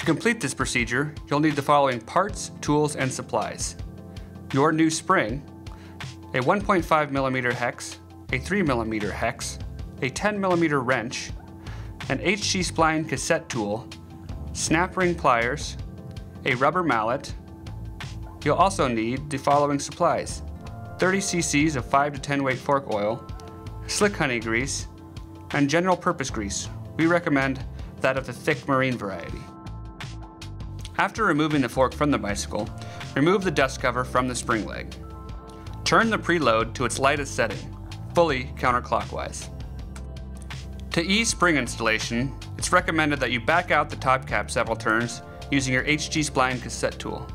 complete this procedure, you'll need the following parts, tools, and supplies. Your new spring, a 1.5mm hex, a 3mm hex, a 10mm wrench, an HG spline cassette tool, snap ring pliers, a rubber mallet. You'll also need the following supplies: 30 cc's of 5 to 10 weight fork oil, slick honey grease, and general purpose grease. We recommend that of the thick marine variety. After removing the fork from the bicycle, remove the dust cover from the spring leg. Turn the preload to its lightest setting, fully counterclockwise. To ease spring installation, it's recommended that you back out the top cap several turns using your HG spline cassette tool.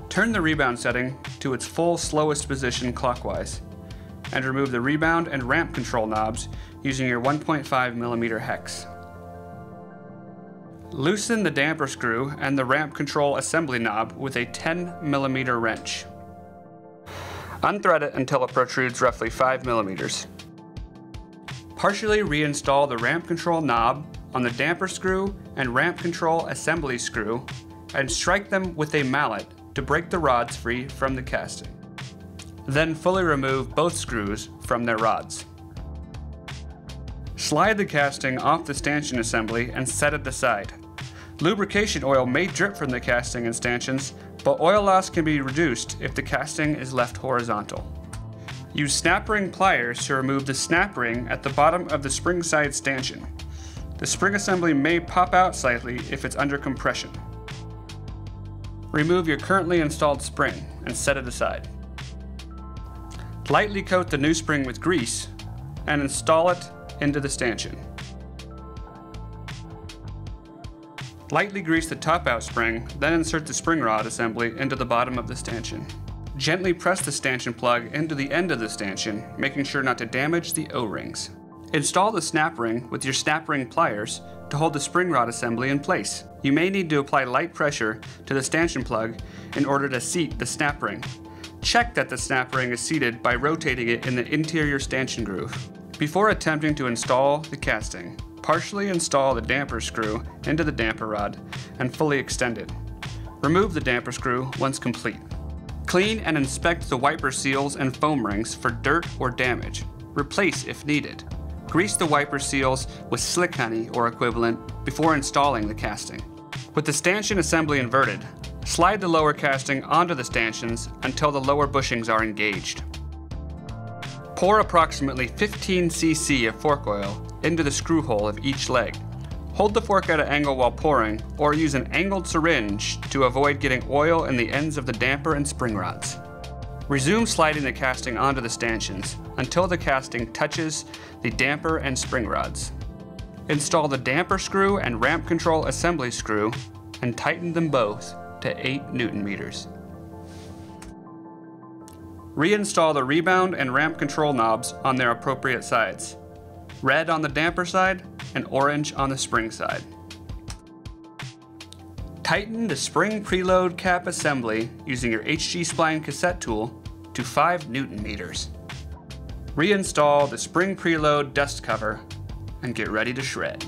Turn the rebound setting to its full slowest position clockwise, and remove the rebound and ramp control knobs using your 1.5mm hex. Loosen the damper screw and the ramp control assembly knob with a 10mm wrench. Unthread it until it protrudes roughly 5mm. Partially reinstall the ramp control knob on the damper screw and ramp control assembly screw, and strike them with a mallet to break the rods free from the casting. Then fully remove both screws from their rods. Slide the casting off the stanchion assembly and set it aside. Lubrication oil may drip from the casting and stanchions, but oil loss can be reduced if the casting is left horizontal. Use snap ring pliers to remove the snap ring at the bottom of the spring side stanchion. The spring assembly may pop out slightly if it's under compression. Remove your currently installed spring and set it aside. Lightly coat the new spring with grease and install it into the stanchion. Lightly grease the top-out spring, then insert the spring rod assembly into the bottom of the stanchion. Gently press the stanchion plug into the end of the stanchion, making sure not to damage the O-rings. Install the snap ring with your snap ring pliers to hold the spring rod assembly in place. You may need to apply light pressure to the stanchion plug in order to seat the snap ring. Check that the snap ring is seated by rotating it in the interior stanchion groove. Before attempting to install the casting, partially install the damper screw into the damper rod and fully extend it. Remove the damper screw once complete. Clean and inspect the wiper seals and foam rings for dirt or damage. Replace if needed. Grease the wiper seals with slick honey or equivalent before installing the casting. With the stanchion assembly inverted, slide the lower casting onto the stanchions until the lower bushings are engaged. Pour approximately 15 cc of fork oil into the screw hole of each leg. Hold the fork at an angle while pouring, or use an angled syringe to avoid getting oil in the ends of the damper and spring rods. Resume sliding the casting onto the stanchions until the casting touches the damper and spring rods. Install the damper screw and ramp control assembly screw and tighten them both to 8 Nm. Reinstall the rebound and ramp control knobs on their appropriate sides. Red on the damper side and orange on the spring side. Tighten the spring preload cap assembly using your HG spline cassette tool to 5 Nm. Reinstall the spring preload dust cover and get ready to shred.